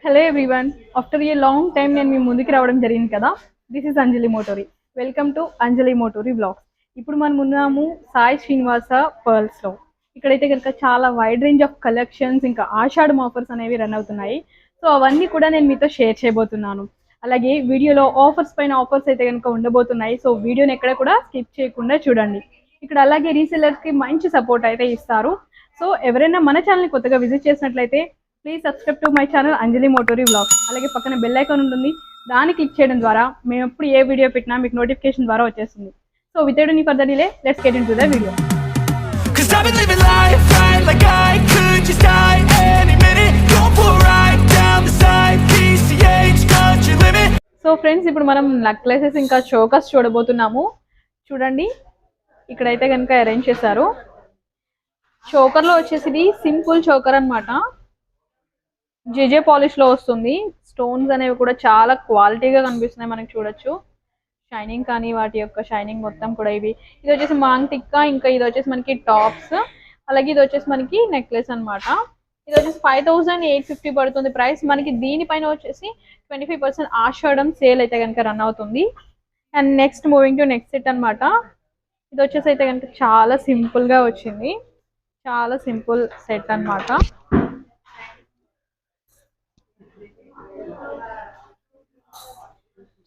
Hello everyone, after a long time నేను మీ ముందుకి రావడం జరిగింది కదా. This is Anjali Motori. Welcome to Anjali Motori blogs. ఇప్పుడు మనం ఉన్నాము సాయి శ్రీనివాస పర్ల్స్లో. ఇక్కడైతే కనుక చాలా వైడ్ రేంజ్ ఆఫ్ కలెక్షన్స్ ఇంకా ఆషాఢం ఆఫర్స్ అనేవి రన్ అవుతున్నాయి. సో అవన్నీ కూడా నేను మీతో షేర్ చేయబోతున్నాను. అలాగే వీడియోలో ఆఫర్స్ పైన ఆఫర్స్ అయితే కనుక ఉండబోతున్నాయి. సో వీడియోని ఎక్కడ కూడా స్కిప్ చేయకుండా చూడండి. ఇక్కడ అలాగే రీసెలర్స్కి మంచి సపోర్ట్ అయితే ఇస్తారు. సో ఎవరైనా మన ఛానల్ని కొత్తగా విజిట్ చేసినట్లయితే please subscribe to my channel Anjali Motori blogs. అలాగే పక్కన బెల్ ఐకాన్ ఉంటుంది, దాన్ని క్లిక్ చేయడం ద్వారా మేము ఎప్పుడు ఏ వీడియో పెట్టినా మీకు నోటిఫికేషన్ ద్వారా వచ్చేస్తుంది. So without any further delay let's get into the video. So friends, ఇప్పుడు మనం నెక్లెసెస్ ఇంకా చోకర్స్ చూడబోతున్నాము. చూడండి, ఇక్కడైతే కనుక అరేంజ్ చేశారు. చోకర్లో వచ్చేసి ఇది సింపుల్ చోకర్ అనమాట. జేజే పాలిష్ లో వస్తుంది. స్టోన్స్ అనేవి కూడా చాలా క్వాలిటీగా కనిపిస్తున్నాయి, మనకి చూడొచ్చు. షైనింగ్ కానీ వాటి యొక్క షైనింగ్ మొత్తం కూడా ఇది వచ్చేసి మాంగ్ టిక్కా, ఇంకా ఇది వచ్చేసి మనకి టాప్స్, అలాగే ఇది వచ్చేసి మనకి నెక్లెస్ అనమాట. ఇది వచ్చేసి 5850 పడుతుంది ప్రైస్ మనకి. దీనిపైన వచ్చేసి 25% ఆషాఢం సేల్ అయితే కనుక రన్ అవుతుంది. And next moving to next set అనమాట. ఇది వచ్చేసి అయితే కనుక చాలా సింపుల్ గా వచ్చింది, చాలా సింపుల్ సెట్ అనమాట.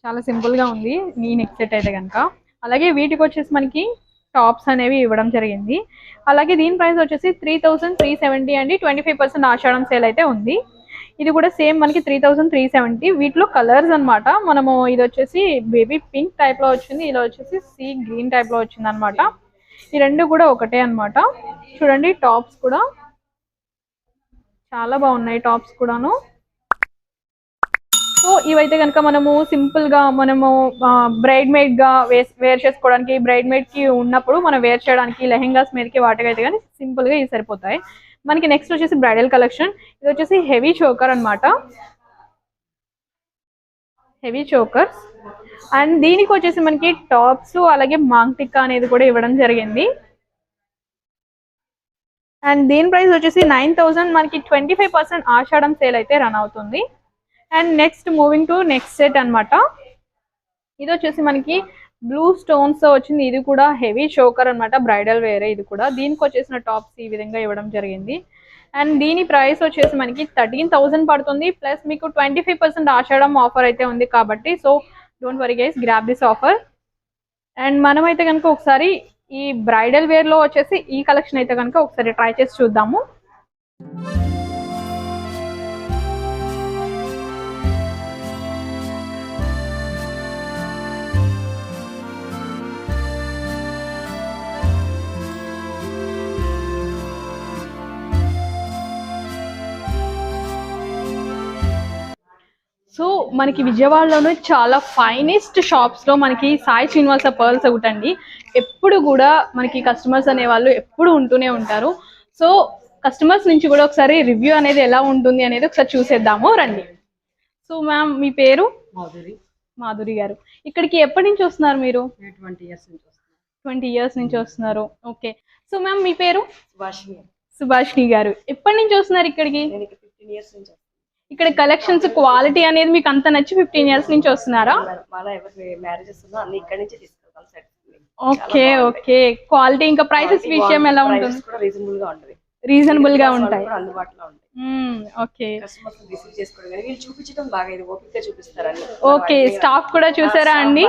చాలా సింపుల్ గా ఉంది ఈ నెక్ సెట్ అయితే కనుక. అలాగే వీటికి వచ్చేసి మనకి టాప్స్ అనేవి ఇవ్వడం జరిగింది. అలాగే దీని ప్రైస్ వచ్చేసి 3370 అండి. 25% ఆషాఢం సేల్ అయితే ఉంది. ఇది కూడా సేమ్ మనకి 3370. వీటిలో కలర్స్ అనమాట. మనము ఇది వచ్చేసి బేబీ పింక్ టైప్ లో వచ్చింది, ఇలా వచ్చేసి సీ గ్రీన్ టైప్ లో వచ్చింది అనమాట. ఈ రెండు కూడా ఒకటే అనమాట. చూడండి, టాప్స్ కూడా చాలా బాగున్నాయి, టాప్స్ కూడాను. సో ఇవైతే కనుక మనము సింపుల్ గా మనము బ్రైడ్ మేడ్ గా వేర్ చేసుకోవడానికి, బ్రైడ్ మేడ్ కి ఉన్నప్పుడు మనం వేర్ చేయడానికి లెహెంగాస్ మీదకి వాటికి అయితే కానీ సింపుల్ గా ఇవి సరిపోతాయి మనకి. నెక్స్ట్ వచ్చేసి బ్రైడల్ కలెక్షన్. ఇది వచ్చేసి హెవీ చోకర్ అనమాట, హెవీ చోకర్స్. అండ్ దీనికి వచ్చేసి మనకి టాప్స్ అలాగే మాంగ్ టిక్కా అనేది కూడా ఇవ్వడం జరిగింది. అండ్ దీని ప్రైస్ వచ్చేసి 9000. మనకి 25% ఆషాఢం సేల్ అయితే రన్ అవుతుంది. And next moving to next set అనమాట. ఇది వచ్చేసి మనకి బ్లూ స్టోన్స్ తో వచ్చింది. ఇది కూడా హెవీ చోకర్ అనమాట, బ్రైడల్ వేరే ఇది కూడా. దీనికి వచ్చేసిన టాప్స్ ఈ విధంగా ఇవ్వడం జరిగింది. అండ్ దీని ప్రైస్ వచ్చేసి మనకి 13000 పడుతుంది. ప్లస్ మీకు 25% ఆషాఢం ఆఫర్ అయితే ఉంది కాబట్టి so don't worry guys, grab this offer. And మనమైతే కనుక ఒకసారి ఈ బ్రైడల్ వేర్ లో వచ్చేసి ఈ కలెక్షన్ అయితే కనుక ఒకసారి ట్రై చేసి చూద్దాము. సో మనకి విజయవాడలోనే చాలా ఫైనెస్ట్ షాప్స్లో మనకి సాయి శ్రీనివాస పర్ల్స్ ఒకటండి. ఎప్పుడు కూడా మనకి కస్టమర్స్ అనేవాళ్ళు ఎప్పుడు ఉంటూనే ఉంటారు. సో కస్టమర్స్ నుంచి కూడా ఒకసారి రివ్యూ అనేది ఎలా ఉంటుంది అనేది ఒకసారి చూసేద్దాము, రండి. సో మ్యామ్, మీ పేరు? మాధురి గారు. ఇక్కడికి ఎప్పటి నుంచి వస్తున్నారు మీరు? 20 ఇయర్స్ నుంచి వస్తున్నారు. ఓకే. సో మ్యామ్, మీ పేరు? సుభాషిణి గారు. ఎప్పటి నుంచి వస్తున్నారు ఇక్కడికి? 15 years నుంచి. ఇక్కడ కలెక్షన్స్ క్వాలిటీ అనేది మీకు అంత నచ్చి 15 ఇయర్స్ నుంచి వస్తున్నారా? Okay okay. క్వాలిటీ ఇంకా ప్రైసెస్ విషయం ఎలా ఉంటుంది? రీజనబుల్ గా ఉంటాయి, ఓకే. ఓకే, స్టాఫ్ కూడా చూసారా అండి?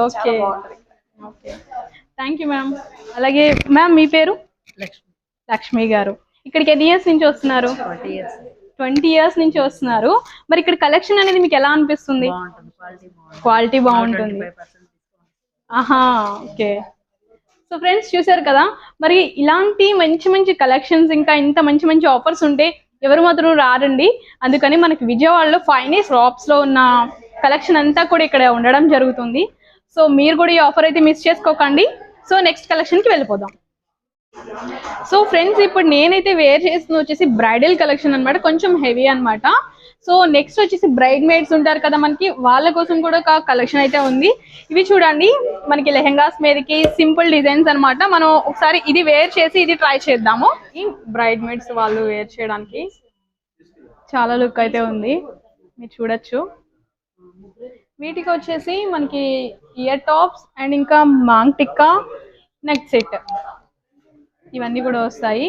Okay okay, thank you ma'am. అలాగే మ్యామ్, మీ పేరు? లక్ష్మి గారు. ఇక్కడికి ఎన్ని ఇయర్స్ నుంచి వస్తున్నారు? 20 ఇయర్స్ నుంచి వస్తున్నారు. మరి ఇక్కడ కలెక్షన్ అనేది మీకు ఎలా అనిపిస్తుంది? క్వాలిటీ బాగుంటుంది. ఆహా, ఓకే. సో ఫ్రెండ్స్, చూసారు కదా, మరి ఇలాంటి మంచి మంచి కలెక్షన్స్ ఇంకా ఇంత మంచి మంచి ఆఫర్స్ ఉంటే ఎవరు మాత్రం రారండి. అందుకని మనకి విజయవాడలో ఫైనెస్ట్ షాప్స్ లో ఉన్న కలెక్షన్ అంతా కూడా ఇక్కడ ఉండడం జరుగుతుంది. సో మీరు కూడా ఈ ఆఫర్ అయితే మిస్ చేసుకోకండి. సో నెక్స్ట్ కలెక్షన్ కి వెళ్ళిపోదాం. సో ఫ్రెండ్స్ ఇప్పుడు నేనైతే వేర్ చేస్తున్న వచ్చేసి బ్రైడల్ కలెక్షన్ అన్నమాట, కొంచెం హెవీ అన్నమాట. సో నెక్స్ట్ వచ్చేసి బ్రైడ్ మేడ్స్ ఉంటారు కదా మనకి, వాళ్ళ కోసం కూడా ఒక కలెక్షన్ అయితే ఉంది. ఇవి చూడండి మనకి లెహెంగాస్ మీదకి సింపుల్ డిజైన్స్ అన్నమాట. మనం ఒకసారి ఇది వేర్ చేసి ఇది ట్రై చేద్దాము. ఈ బ్రైడ్ మేడ్స్ వాళ్ళు వేర్ చేయడానికి చాలా లుక్ అయితే ఉంది, మీరు చూడొచ్చు. వీటికి వచ్చేసి మనకి ఇయర్ టాప్స్ అండ్ ఇంకా మాంగ్ టిక్కా, నెక్ సెట్ ఇవన్నీ కూడా వస్తాయి.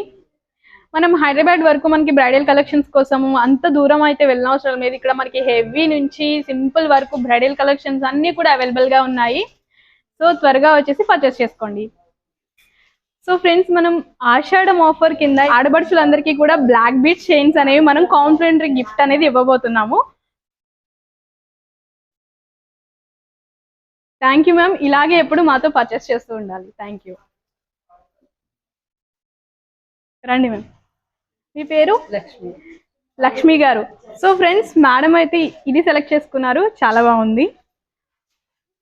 మనం హైదరాబాద్ వరకు మనకి బ్రైడల్ కలెక్షన్స్ కోసం అంత దూరం అయితే వెళ్ళిన అవసరం లేదు. ఇక్కడ మనకి హెవీ నుంచి సింపుల్ వరకు బ్రైడల్ కలెక్షన్స్ అన్నీ కూడా అవైలబుల్ గా ఉన్నాయి. సో త్వరగా వచ్చేసి పర్చేస్ చేసుకోండి. సో ఫ్రెండ్స్ మనం ఆషాఢం ఆఫర్ కింద ఆడబడుచులందరికీ కూడా బ్లాక్ బీట్ చైన్స్ అనేవి మనం కాంప్లిమెంటరీ గిఫ్ట్ అనేది ఇవ్వబోతున్నాము. థ్యాంక్ యూ మ్యామ్, ఇలాగే ఎప్పుడు మాతో పర్చేస్ చేస్తూ ఉండాలి. Thank you. రండి మ్యామ్, మీ పేరు? లక్ష్మి. లక్ష్మి గారు. సో ఫ్రెండ్స్ మేడం అయితే ఇది సెలెక్ట్ చేసుకున్నారు, చాలా బాగుంది.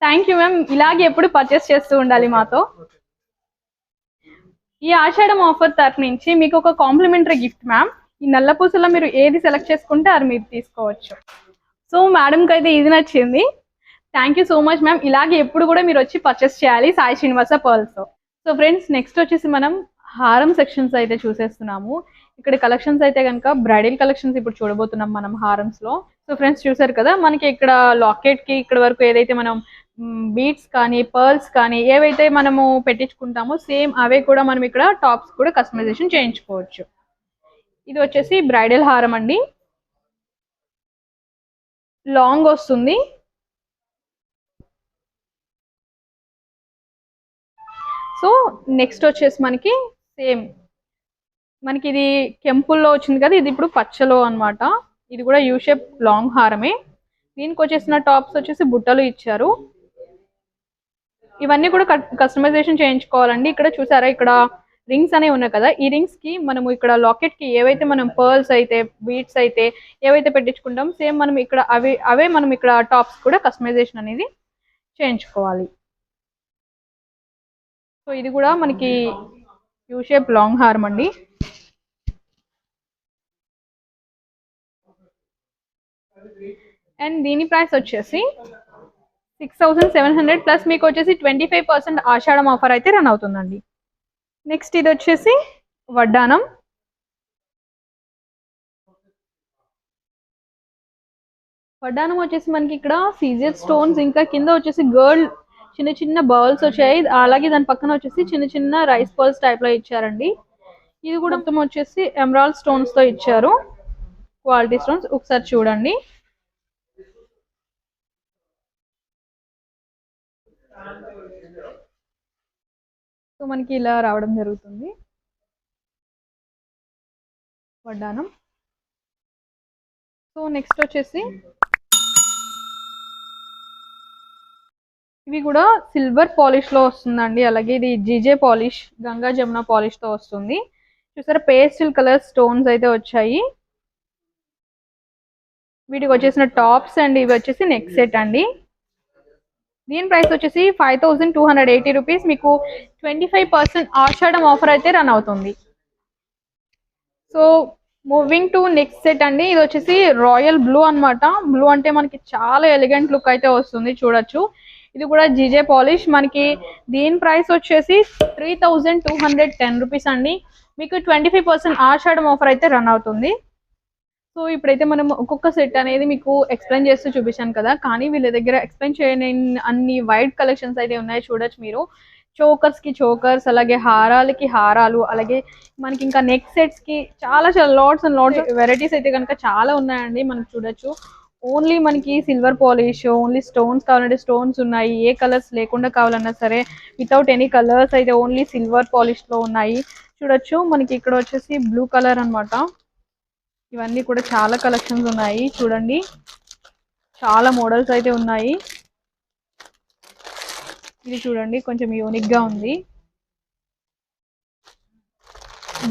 థ్యాంక్ యూ మ్యామ్, ఇలాగే ఎప్పుడు పర్చేస్ చేస్తూ ఉండాలి మాతో. ఈ ఆషాఢం ఆఫర్ తరఫు నుంచి మీకు ఒక కాంప్లిమెంటరీ గిఫ్ట్ మ్యామ్. ఈ నల్ల పూసలో మీరు ఏది సెలెక్ట్ చేసుకుంటే అది మీరు తీసుకోవచ్చు. సో మేడంకి అయితే ఇది నచ్చింది. Thank you so much ma'am, ఇలాగే ఎప్పుడు కూడా మీరు వచ్చి పర్చేస్ చేయాలి Sai Srinivasa pearls. So friends next వచ్చేసి మనం హారం సెక్షన్స్ అయితే చూసేస్తున్నాము. ఇక్కడ కలెక్షన్స్ అయితే కనుక బ్రైడల్ కలెక్షన్స్ ఇప్పుడు చూడబోతున్నాం మనం హారమ్స్ లో. సో ఫ్రెండ్స్ చూసారు కదా మనకి ఇక్కడ లాకెట్ కి ఇక్కడ వరకు ఏదైతే మనం బీడ్స్ కానీ పర్ల్స్ కానీ ఏవైతే మనము పెట్టించుకుంటామో సేమ్ అవే కూడా మనం ఇక్కడ టాప్స్ కూడా కస్టమైజేషన్ చేయించుకోవచ్చు. ఇది వచ్చేసి బ్రైడల్ హారం అండి, లాంగ్ వస్తుంది. సో నెక్స్ట్ వచ్చేసి మనకి సేమ్ మనకి ఇది కెంపుల్లో వచ్చింది కదా, ఇది ఇప్పుడు పచ్చలో అన్నమాట. ఇది కూడా యూ షేప్ లాంగ్ హారమే. దీనికి వచ్చేసిన టాప్స్ వచ్చేసి బుట్టలు ఇచ్చారు. ఇవన్నీ కూడా కస్టమైజేషన్ చేయించుకోవాలండి. ఇక్కడ చూసారా ఇక్కడ రింగ్స్ అనేవి ఉన్నాయి కదా, ఈ రింగ్స్ కి మనము ఇక్కడ లాకెట్ కి ఏవైతే మనం పర్ల్స్ అయితే బీడ్స్ అయితే ఏవైతే పెట్టించుకుంటాం సేమ్ మనం ఇక్కడ అవే మనం ఇక్కడ టాప్స్ కూడా కస్టమైజేషన్ అనేది చేయించుకోవాలి. సో ఇది కూడా మనకి యూ షేప్ లాంగ్ హారం అండి. అండ్ దీని ప్రైస్ వచ్చేసి 6700 ప్లస్ మీకు వచ్చేసి 25% ఆషాఢం ఆఫర్ అయితే రన్ అవుతుందండి. నెక్స్ట్ ఇది వచ్చేసి వడ్డానం. వడ్డానం వచ్చేసి మనకి ఇక్కడ సీజర్ స్టోన్స్ ఇంకా కింద వచ్చేసి గర్ల్ చిన్న చిన్న బౌల్స్ వచ్చాయి, అలాగే దాని పక్కన వచ్చేసి చిన్న చిన్న రైస్ బాల్స్ టైప్ లో ఇచ్చారండి. ఇది కూడా మొత్తం వచ్చేసి ఎమరాల్డ్ స్టోన్స్ తో ఇచ్చారు, క్వాలిటీ స్టోన్స్. ఒకసారి చూడండి. సో మనకి ఇలా రావడం జరుగుతుంది వడ్డానం. సో నెక్స్ట్ వచ్చేసి ఇవి కూడా సిల్వర్ పాలిష్ లో వస్తుందండి, అలాగే ఇది GJ polish Ganga Jamuna polish తో వస్తుంది. చూసారా పేస్టల్ కలర్ స్టోన్స్ అయితే వచ్చాయి. వీటికి వచ్చేసిన టాప్స్ అండ్ ఇవి వచ్చేసి నెక్ సెట్ అండి. దీని ప్రైస్ వచ్చేసి 5280 రూపీస్. మీకు 25% ఆషాఢం ఆఫర్ అయితే రన్ అవుతుంది. So moving to next set అండి. ఇది వచ్చేసి రాయల్ బ్లూ అన్నమాట. బ్లూ అంటే మనకి చాలా ఎలిగెంట్ లుక్ అయితే వస్తుంది, చూడొచ్చు. ఇది కూడా జీజే పాలిష్. మనకి దీని ప్రైస్ వచ్చేసి 3210 రూపీస్ అండి. మీకు 25% ఆషాఢం ఆఫర్ అయితే రన్ అవుతుంది. సో ఇప్పుడైతే మనం ఒక్కొక్క సెట్ అనేది మీకు ఎక్స్ప్లెయిన్ చేస్తూ చూపించాను కదా, కానీ వీళ్ళ దగ్గర ఎక్స్ప్లెయిన్ చేయని అన్ని వైడ్ కలెక్షన్స్ అయితే ఉన్నాయి, చూడొచ్చు మీరు. చోకర్స్ కి చోకర్స్, అలాగే హారాలకి హారాలు, అలాగే మనకి ఇంకా నెక్ సెట్స్ కి చాలా చాలా లాట్స్ అండ్ లాట్స్ వెరైటీస్ అయితే కనుక చాలా ఉన్నాయండి. మనం చూడొచ్చు. ఓన్లీ మనకి సిల్వర్ పాలిష్, ఓన్లీ స్టోన్స్ కావాలంటే స్టోన్స్ ఉన్నాయి, ఏ కలర్స్ లేకుండా కావాలన్నా సరే వితౌట్ ఎనీ కలర్స్ అయితే ఓన్లీ సిల్వర్ పాలిష్ లో ఉన్నాయి, చూడొచ్చు. మనకి ఇక్కడ వచ్చేసి బ్లూ కలర్ అన్నమాట. ఇవన్నీ కూడా చాలా కలెక్షన్స్ ఉన్నాయి, చూడండి. చాలా మోడల్స్ అయితే ఉన్నాయి. ఇది చూడండి కొంచెం యూనిక్ గా ఉంది.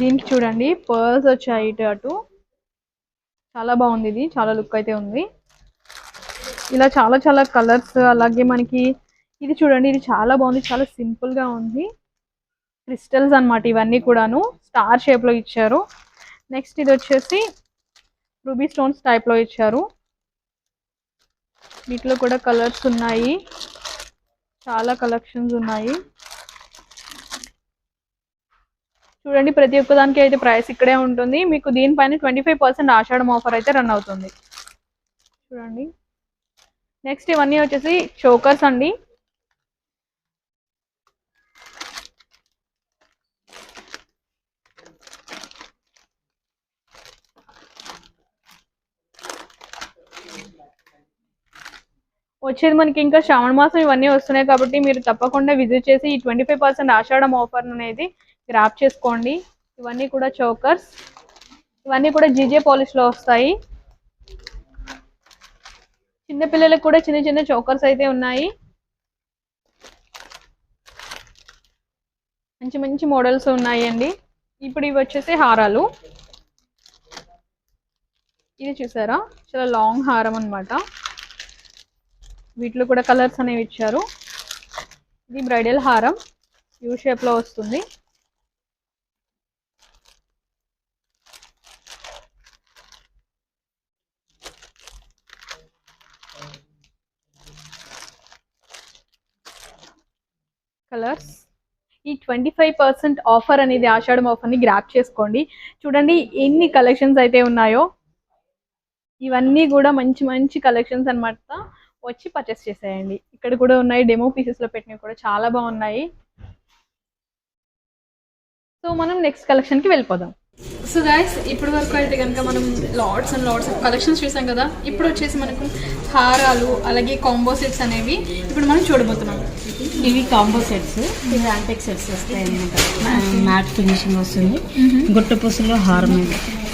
దీనికి చూడండి పర్ల్స్ వచ్చాయి ఇటు అటు, చాలా బాగుంది. ఇది చాలా లుక్ అయితే ఉంది. ఇలా చాలా చాలా కలర్స్. అలాగే మనకి ఇది చూడండి, ఇది చాలా బాగుంది, చాలా సింపుల్ గా ఉంది. క్రిస్టల్స్ అన్నమాట ఇవన్నీ కూడాను స్టార్ షేప్ లో ఇచ్చారు. నెక్స్ట్ ఇది వచ్చేసి రూబీ స్టోన్స్ టైప్ లో ఇచ్చారు. వీటిలో కూడా కలర్స్ ఉన్నాయి, చాలా కలెక్షన్స్ ఉన్నాయి. చూడండి ప్రతి ఒక్క దానికి అయితే ప్రైస్ ఇక్కడే ఉంటుంది. మీకు దీనిపైన 25% ఆషాఢం ఆఫర్ అయితే రన్ అవుతుంది. చూడండి నెక్స్ట్ ఇవన్నీ వచ్చేసి చోకర్స్ అండి. వచ్చేది మనకి ఇంకా శ్రావణ మాసం ఇవన్నీ వస్తున్నాయి కాబట్టి మీరు తప్పకుండా విజిట్ చేసి ఈ 25% ఆషాఢం ఆఫర్ అనేది గ్రాప్ చేసుకోండి. ఇవన్నీ కూడా చోకర్స్, ఇవన్నీ కూడా జీజే పాలిష్ లో వస్తాయి. చిన్న పిల్లలకు కూడా చిన్న చిన్న చోకర్స్ అయితే ఉన్నాయి. మంచి మంచి మోడల్స్ ఉన్నాయి అండి. ఇప్పుడు ఇవి వచ్చేసి హారాలు. ఇది చూసారా చాలా లాంగ్ హారం అన్నమాట. వీటిలో కూడా కలర్స్ అనేవి ఇచ్చారు. ఇది బ్రైడల్ హారం, యూ షేప్ లో వస్తుంది. కలర్స్ ఈ 25% ఆఫర్ అనేది ఆషాఢం ఆఫర్ ని గ్రాప్ చేసుకోండి. చూడండి ఎన్ని కలెక్షన్స్ అయితే ఉన్నాయో. ఇవన్నీ కూడా మంచి మంచి కలెక్షన్స్ అన్నమాట. వచ్చి పర్చేస్ చేసేయండి. ఇక్కడ కూడా ఉన్నాయి, డెమో పీసెస్ లో పెట్టినవి కూడా చాలా బాగున్నాయి. సో మనం నెక్స్ట్ కలెక్షన్ కి వెళ్ళిపోదాం. సో గైస్ ఇప్పటి వరకు అయితే కనుక మనం lots and lots of collections చూసాం కదా. ఇప్పుడు వచ్చేసి మనకు హారాలు అలాగే కాంబో సెట్స్ అనేవి ఇప్పుడు మనం చూడబోతున్నాం. ఇవి కాంబో సెట్స్, ఇవి యాంటిక్ సెట్స్ వస్తాయి అన్నమాట. మ్యాట్ ఫినిషింగ్ వస్తుంది. గుట్ట పూసలు హారం,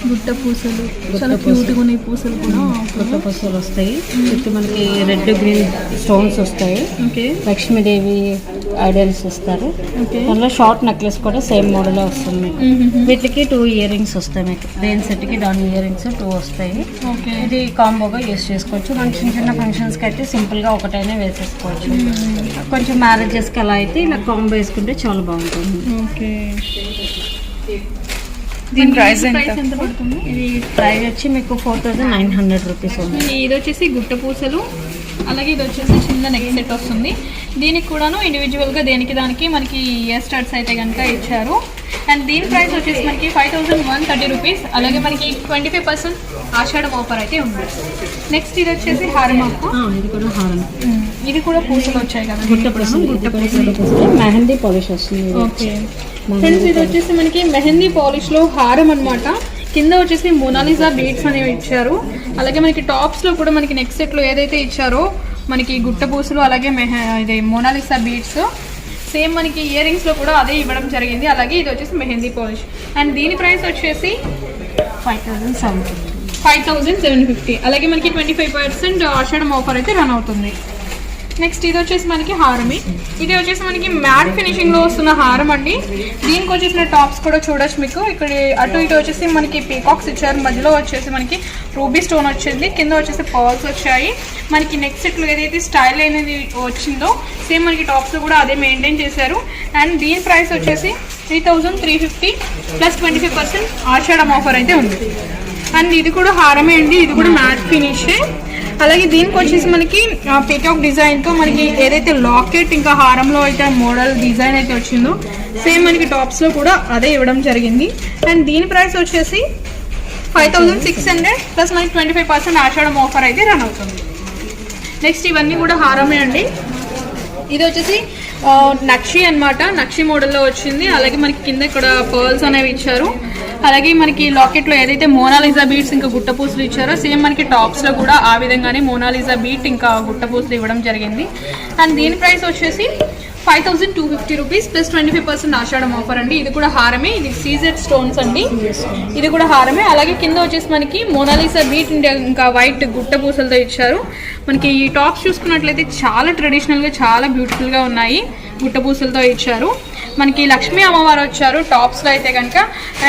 గుట్ట పూసలు చాలా క్యూట్ గా ఉన్నాయి. పూసలు కూడా గుట్ట పూసలు వస్తాయి. చుట్టూ మనకి రెడ్ గ్రీన్ స్టోన్స్ వస్తాయి. ఓకే లక్ష్మీదేవి ఐడల్స్ ఇస్తారు. దానిలో షార్ట్ నెక్లెస్ కూడా సేమ్ మోడల్ వస్తుంది. వీటికి 2 ఇయర్ రింగ్స్ వస్తాయి. మీకు దేని సెట్ కి దాని ఇయర్ రింగ్స్ 2 వస్తాయి. ఇది కాంబోగా యూస్ చేసుకోవచ్చు. మన చిన్న చిన్న ఫంక్షన్స్ కి అయితే సింపుల్ గా ఒకటైనా వేసేసుకోవచ్చు. కొంచెం మ్యారేజెస్ కి అలా అయితే ఇలా కాంబో వేసుకుంటే చాలా బాగుంటుంది. ఓకే దీని ప్రైస్ ఎంత పడుతుంది? ఇది ప్రైస్ వచ్చి మీకు 4900 రూపీస్ ఉంది. ఇది వచ్చేసి గుట్ట పూసలు, అలాగే ఇది వచ్చేసి చిన్న నెక్ సెట్ వస్తుంది. దీనికి కూడాను ఇండివిజువల్ గా దేనికి దానికి మనకి ఇయర్ స్టార్ట్స్ అయితే కనుక ఇచ్చారు. అండ్ దీని ప్రైస్ వచ్చేసి మనకి 5130 రూపీస్. అలాగే మనకి 25% ఆషాఢం ఆఫర్ అయితే ఉంది. నెక్స్ట్ ఇది వచ్చేసి హారం. ఇది కూడా హారం, ఇది కూడా పూసలు వచ్చాయి కదా, గుట్ట పూసలు మెహందీ పాలిష్ వస్తుంది. ఓకే ఫ్రెండ్స్ ఇది వచ్చేసి మనకి మెహందీ పాలిష్ లో హారం అన్నమాట. కింద వచ్చేసి మోనాలిసా బీడ్స్ అనేవి ఇచ్చారు. అలాగే మనకి టాప్స్ లో కూడా మనకి నెక్ సెట్ లో ఏదైతే ఇచ్చారో మనకి గుట్ట పూసలు అలాగే ఇది మోనాలిసా బీడ్స్ సేమ్ మనకి ఇయర్ రింగ్స్ లో కూడా అదే ఇవ్వడం జరిగింది. అలాగే ఇది వచ్చేసి మెహందీ పాలిష్. అండ్ దీని ప్రైస్ వచ్చేసి 5750. అలాగే మనకి 25% ఆషాఢం ఆఫర్ అయితే రన్ అవుతుంది. నెక్స్ట్ ఇది వచ్చేసి మనకి హారమి. ఇది వచ్చేసి మనకి మ్యాట్ ఫినిషింగ్ లో వస్తున్న హారం అండి. దీనికి వచ్చేసిన టాప్స్ కూడా చూడొచ్చు. మీకు ఇక్కడ అటు ఇటు వచ్చేసి మనకి పీకాక్స్ ఇచ్చారు. మధ్యలో వచ్చేసి మనకి రూబీ స్టోన్ వచ్చింది. కింద వచ్చేసి పర్ల్స్ వచ్చాయి. మనకి నెక్ సెట్ లో ఏదైతే స్టైల్ అనేది వచ్చిందో సేమ్ మనకి టాప్స్ లో కూడా అదే మెయింటైన్ చేశారు. అండ్ దీని ప్రైస్ వచ్చేసి 3350 ప్లస్ 25% ఆషాఢం ఆఫర్ అయితే ఉంది. అండ్ ఇది కూడా హారమే అండి. ఇది కూడా మ్యాట్ ఫినిష్. అలాగే దీనికి వచ్చేసి మనకి పీకాక్ డిజైన్ తో మనకి ఏదైతే లాకెట్ ఇంకా హారంలో అయితే మోడల్ డిజైన్ అయితే వచ్చిందో సేమ్ మనకి టాప్స్ లో కూడా అదే ఇవ్వడం జరిగింది. అండ్ దీని ప్రైస్ వచ్చేసి 5600 ప్లస్ మనకి 25% ఆషాఢం ఆఫర్ అయితే రన్ అవుతుంది. నెక్స్ట్ ఇవన్నీ కూడా హారమే అండి. ఇది వచ్చేసి నక్షి అన్నమాట. నక్షి మోడల్లో వచ్చింది. అలాగే మనకి కింద ఇక్కడ పర్ల్స్ అనేవి ఇచ్చారు. అలాగే మనకి లాకెట్ లో ఏదైతే మోనాలిసా బీట్స్ ఇంకా గుట్ట పూసలు ఇచ్చారో సేమ్ మనకి టాప్స్ లో కూడా ఆ విధంగానే మోనాలిసా బీట్ ఇంకా గుట్ట పూసలు ఇవ్వడం జరిగింది. అండ్ దీని ప్రైస్ వచ్చేసి 5250 రూపీస్ ప్లస్ 25% ఆషాఢం ఆఫర్ అండి. ఇది కూడా హారమే. ఇది సీజెడ్ స్టోన్స్ అండి. ఇది కూడా హారమే. అలాగే కింద వచ్చేసి మనకి మోనాలిసా బీట్ ఇంకా వైట్ గుట్ట పూసలతో ఇచ్చారు. మనకి ఈ టాప్స్ చూసుకున్నట్లయితే చాలా ట్రెడిషనల్ గా చాలా బ్యూటిఫుల్ గా ఉన్నాయి. గుట్ట పూసలతో ఇచ్చారు. మనకి లక్ష్మీ అమ్మవారు వచ్చారు టాప్స్లో అయితే కనుక.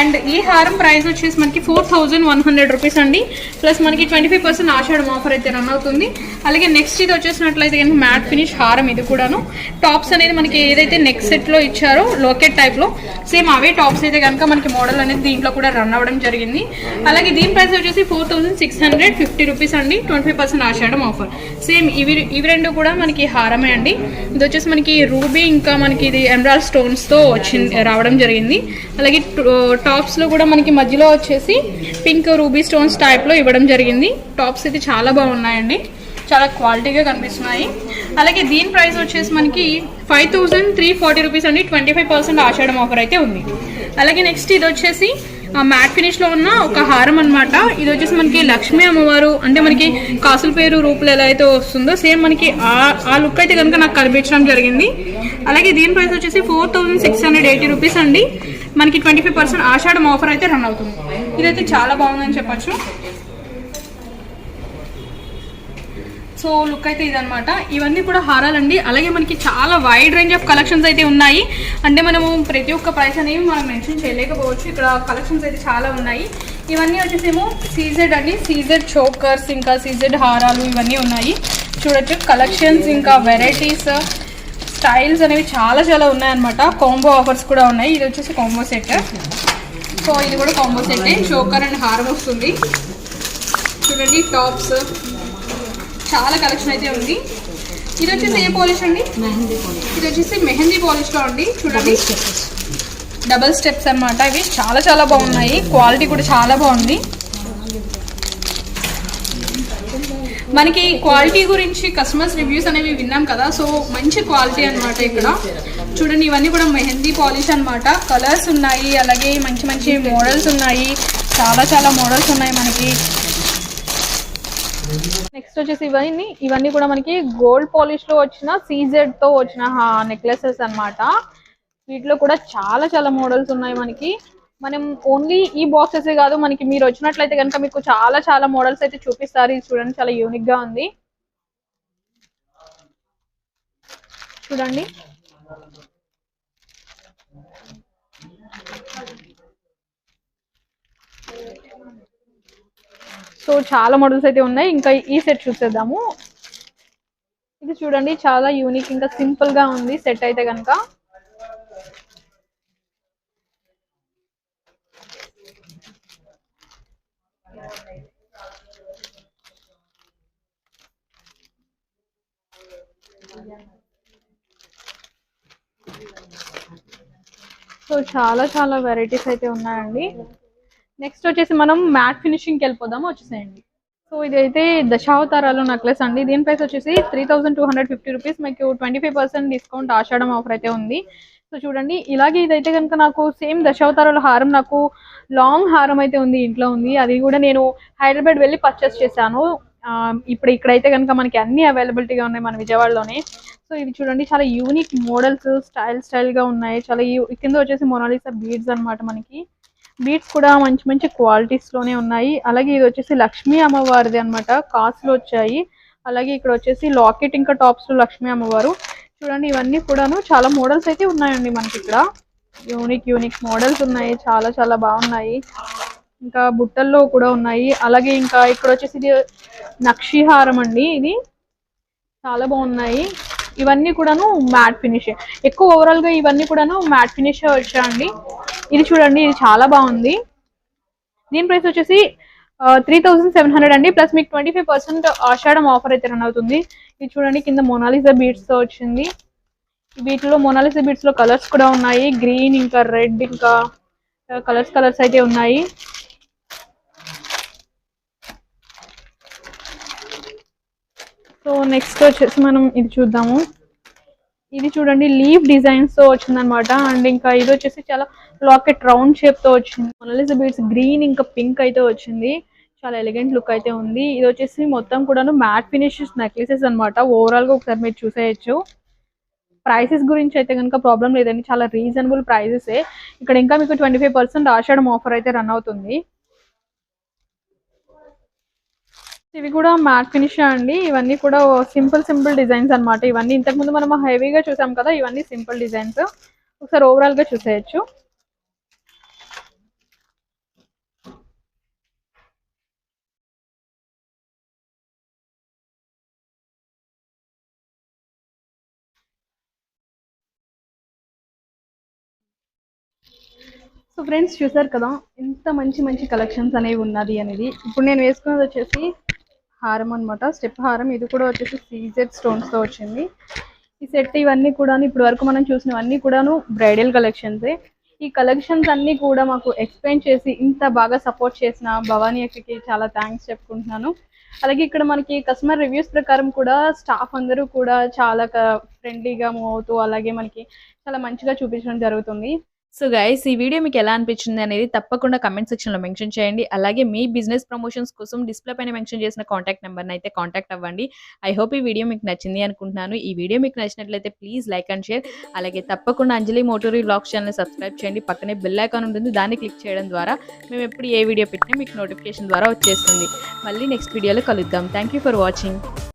అండ్ ఈ హారం ప్రైస్ వచ్చేసి మనకి 4100 రూపీస్ అండి. ప్లస్ మనకి 25% ఆషాఢం ఆఫర్ అయితే రన్ అవుతుంది. అలాగే నెక్స్ట్ ఇది వచ్చేసినట్లయితే కనుక మ్యాట్ ఫినిష్ హారం, ఇది కూడాను టాప్స్ అనేది మనకి ఏదైతే నెక్ సెట్లో ఇచ్చారో లోకెట్ టైప్లో సేమ్ అవే టాప్స్ అయితే కనుక మనకి మోడల్ అనేది దీంట్లో కూడా రన్ అవ్వడం జరిగింది. అలాగే దీని ప్రైస్ వచ్చేసి 4650 రూపీస్ అండి. 25% ఆషాఢం ఆఫర్. సేమ్ ఇవి రెండు కూడా మనకి హారమే అండి. ఇది వచ్చేసి మనకి రూబీ ఇంకా మనకి ఇది ఎమరాల్డ్ స్టోన్స్తో రావడం జరిగింది. అలాగే టాప్స్లో కూడా మనకి మధ్యలో వచ్చేసి పింక్ రూబీ స్టోన్స్ టైప్లో ఇవ్వడం జరిగింది. టాప్స్ అయితే చాలా బాగున్నాయండి, చాలా క్వాలిటీగా కనిపిస్తున్నాయి. అలాగే దీని ప్రైస్ వచ్చేసి మనకి 5340 రూపీస్ అండి. 25% ఆషాఢం ఆఫర్ అయితే ఉంది. అలాగే నెక్స్ట్ ఇది వచ్చేసి మ్యాట్ ఫినిష్లో ఉన్న ఒక హారం అనమాట. ఇది వచ్చేసి మనకి లక్ష్మీ అమ్మవారు అంటే మనకి కాసుల పేరు రూపులు ఎలా అయితే వస్తుందో సేమ్ మనకి ఆ లుక్ అయితే కనుక నాకు కనిపించడం జరిగింది. అలాగే దీని ప్రైస్ వచ్చేసి 4680 రూపీస్ అండి. మనకి 25% ఆషాఢం ఆఫర్ అయితే రన్ అవుతుంది. ఇదైతే చాలా బాగుందని చెప్పచ్చు. సో లుక్ అయితే ఇదనమాట. ఇవన్నీ కూడా హారాలండి. అలాగే మనకి చాలా వైడ్ రేంజ్ ఆఫ్ కలెక్షన్స్ అయితే ఉన్నాయి. అంటే మనము ప్రతి ఒక్క ప్రైస్ అనేవి మనం మెన్షన్ చేయలేకపోవచ్చు. ఇక్కడ కలెక్షన్స్ అయితే చాలా ఉన్నాయి. ఇవన్నీ వచ్చేసేమో సీజెడ్ అండి. సీజెడ్ చోకర్స్ ఇంకా సీజెడ్ హారాలు ఇవన్నీ ఉన్నాయి. చూడొచ్చు కలెక్షన్స్ ఇంకా వెరైటీస్ స్టైల్స్ అనేవి చాలా చాలా ఉన్నాయన్నమాట. కాంబో ఆఫర్స్ కూడా ఉన్నాయి. ఇది వచ్చేసి కాంబో సెట్. సో ఇది కూడా కాంబో సెట్. చోకర్ అండ్ హారం వస్తుంది. చూడండి టాప్స్ చాలా కలెక్షన్ అయితే ఉంది. ఇది వచ్చేసి ఏ పాలిష్ అండి? మెహందీ పాలిష్. ఇది వచ్చేసి మెహందీ పాలిష్లో అండి. చూడండి డబల్ స్టెప్స్ అన్నమాట. ఇవి చాలా చాలా బాగున్నాయి. క్వాలిటీ కూడా చాలా బాగుంది. మనకి క్వాలిటీ గురించి కస్టమర్స్ రివ్యూస్ అనేవి విన్నాం కదా. సో మంచి క్వాలిటీ అనమాట ఇక్కడ. చూడండి ఇవన్నీ కూడా మెహందీ పాలిష్ అనమాట. కలర్స్ ఉన్నాయి, అలాగే మంచి మంచి మోడల్స్ ఉన్నాయి. చాలా చాలా మోడల్స్ ఉన్నాయి మనకి. నెక్స్ట్ వచ్చేసి ఇవన్నీ కూడా మనకి గోల్డ్ పాలిష్ లో వచ్చిన సీజెడ్ తో వచ్చిన నెక్లెసెస్ అన్నమాట. వీటిలో కూడా చాలా చాలా మోడల్స్ ఉన్నాయి మనకి. మనం ఓన్లీ ఈ బాక్సెస్ కాదు, మనకి మీరు వచ్చినట్లయితే కనుక మీకు చాలా చాలా మోడల్స్ అయితే చూపిస్తారు. ఇది చూడండి చాలా యూనిక్ గా ఉంది. చూడండి సో చాలా మోడల్స్ అయితే ఉన్నాయి. ఇంకా ఈ సెట్ చూసేద్దాము. ఇది చూడండి చాలా యూనిక్ ఇంకా సింపుల్ గా ఉంది సెట్ అయితే కనుక. సో చాలా చాలా వెరైటీస్ అయితే ఉన్నాయండి. నెక్స్ట్ వచ్చేసి మనం మ్యాట్ ఫినిషింగ్కి వెళ్ళిపోదాము. వచ్చేసేయండి. సో ఇదైతే దశావతారాలు నెక్లెస్ అండి. దీని ప్రైస్ వచ్చేసి 3250 రూపీస్. మీకు 25% డిస్కౌంట్ ఆషాఢం ఆఫర్ అయితే ఉంది. సో చూడండి ఇలాగే ఇదైతే కనుక నాకు సేమ్ దశావతారాల హారం, నాకు లాంగ్ హారం అయితే ఉంది, ఇంట్లో ఉంది. అది కూడా నేను హైదరాబాద్ వెళ్ళి పర్చేస్ చేశాను. ఇప్పుడు ఇక్కడైతే కనుక మనకి అన్ని అవైలబిలిటీగా ఉన్నాయి మన విజయవాడలోనే. సో ఇది చూడండి చాలా యూనిక్ మోడల్స్ స్టైల్ గా ఉన్నాయి. చాలా కింద వచ్చేసి మొనాలిసా బీడ్స్ అన్నమాట. మనకి బీడ్స్ కూడా మంచి మంచి క్వాలిటీస్ లోనే ఉన్నాయి. అలాగే ఇది వచ్చేసి లక్ష్మీ అమ్మవారిది అన్నమాట. కాసులు వచ్చాయి. అలాగే ఇక్కడ వచ్చేసి లాకెట్ ఇంకా టాప్స్ లో లక్ష్మీ అమ్మవారు. చూడండి ఇవన్నీ కూడాను చాలా మోడల్స్ అయితే ఉన్నాయండి మనకి ఇక్కడ. యూనిక్ మోడల్స్ ఉన్నాయి. చాలా చాలా బాగున్నాయి. ఇంకా బుట్టల్లో కూడా ఉన్నాయి. అలాగే ఇంకా ఇక్కడ వచ్చేసి ఇది నక్షిహారం అండి. ఇది చాలా బాగున్నాయి. ఇవన్నీ కూడాను మ్యాట్ ఫినిష్. ఎక్కువ ఓవరాల్ గా ఇవన్నీ కూడాను మ్యాట్ ఫినిష్ వచ్చాయండి. ఇది చూడండి ఇది చాలా బాగుంది. దీని ప్రైస్ వచ్చేసి 3700 అండి. ప్లస్ మీకు 25% ఆషాఢం ఆఫర్ అయితే రన్ అవుతుంది. ఇది చూడండి కింద మొనాలిసా బీడ్స్ తో వచ్చింది. వీటిలో మొనాలిసా బీడ్స్ లో కలర్స్ కూడా ఉన్నాయి. గ్రీన్ ఇంకా రెడ్ ఇంకా కలర్స్ అయితే ఉన్నాయి. సో నెక్స్ట్ వచ్చేసి మనం ఇది చూద్దాము. ఇది చూడండి లీఫ్ డిజైన్స్ తో వచ్చిందనమాట. అండ్ ఇంకా ఇది వచ్చేసి చాలా లాకెట్ రౌండ్ షేప్ తో వచ్చింది. మొనాలిసా బీడ్స్ గ్రీన్ ఇంకా పింక్ అయితే వచ్చింది. చాలా ఎలిగెంట్ లుక్ అయితే ఉంది. ఇది వచ్చేసి మొత్తం కూడాను మ్యాట్ ఫినిషెస్ నెక్లెసెస్ అనమాట. ఓవరాల్ గా ఒకసారి మీరు చూసేయచ్చు. ప్రైసెస్ గురించి అయితే కనుక ప్రాబ్లం లేదండి, చాలా రీజనబుల్ ప్రైసెస్. ఇక్కడ ఇంకా మీకు 25% ఆషాఢం ఆఫర్ అయితే రన్ అవుతుంది. ఇవి కూడా మ్యాట్ ఫినిష్ అండి. ఇవన్నీ కూడా సింపుల్ డిజైన్స్ అన్నమాట. ఇవన్నీ ఇంతకుముందు మనం హెవీగా చూసాం కదా, ఇవన్నీ సింపుల్ డిజైన్స్. ఒకసారి ఓవరాల్గా చూసేయచ్చు. సో ఫ్రెండ్స్ చూసారు కదా ఎంత మంచి మంచి కలెక్షన్స్ అనేవి ఉన్నది అనేది. ఇప్పుడు నేను వేసుకున్నది వచ్చేసి హారం అనమాట, స్టెప్ హారం. ఇది కూడా వచ్చేసి సీజెడ్ స్టోన్స్తో వచ్చింది. ఈ సెట్ ఇవన్నీ కూడా ఇప్పుడు వరకు మనం చూసినవన్నీ కూడాను బ్రైడల్ కలెక్షన్సే. ఈ కలెక్షన్స్ అన్నీ కూడా మాకు ఎక్స్ప్లెయిన్ చేసి ఇంత బాగా సపోర్ట్ చేసిన భవానీ అక్కకి చాలా థ్యాంక్స్ చెప్పుకుంటున్నాను. అలాగే ఇక్కడ మనకి కస్టమర్ రివ్యూస్ ప్రకారం కూడా స్టాఫ్ అందరూ కూడా చాలా ఫ్రెండ్లీగా మూవ్ అవుతూ అలాగే మనకి చాలా మంచిగా చూపించడం జరుగుతుంది. సో గైస్, ఈ వీడియో మీకు ఎలా అనిపించింది అనేది తప్పకుండా కమెంట్ సెక్షన్లో మెన్షన్ చేయండి. అలాగే మీ బిజినెస్ ప్రమోషన్స్ కోసం డిస్ప్లే పైన మెన్షన్ చేసిన కాంటాక్ట్ నెంబర్ని అయితే కాంటాక్ట్ అవ్వండి. ఐ హోప్ ఈ వీడియో మీకు నచ్చింది అనుకుంటున్నాను. ఈ వీడియో మీకు నచ్చినట్లయితే ప్లీజ్ లైక్ అండ్ షేర్. అలాగే తప్పకుండా అంజలి మోటోరీ వ్లాగ్స్ ఛానల్ని సబ్స్క్రైబ్ చేయండి. పక్కనే బెల్ ఐకాన్ ఉంటుంది, దాన్ని క్లిక్ చేయడం ద్వారా మేము ఎప్పుడు ఏ వీడియో పెట్టినా మీకు నోటిఫికేషన్ ద్వారా వచ్చేస్తుంది. మళ్ళీ నెక్స్ట్ వీడియోలో కలుద్దాం. Thank you for watching.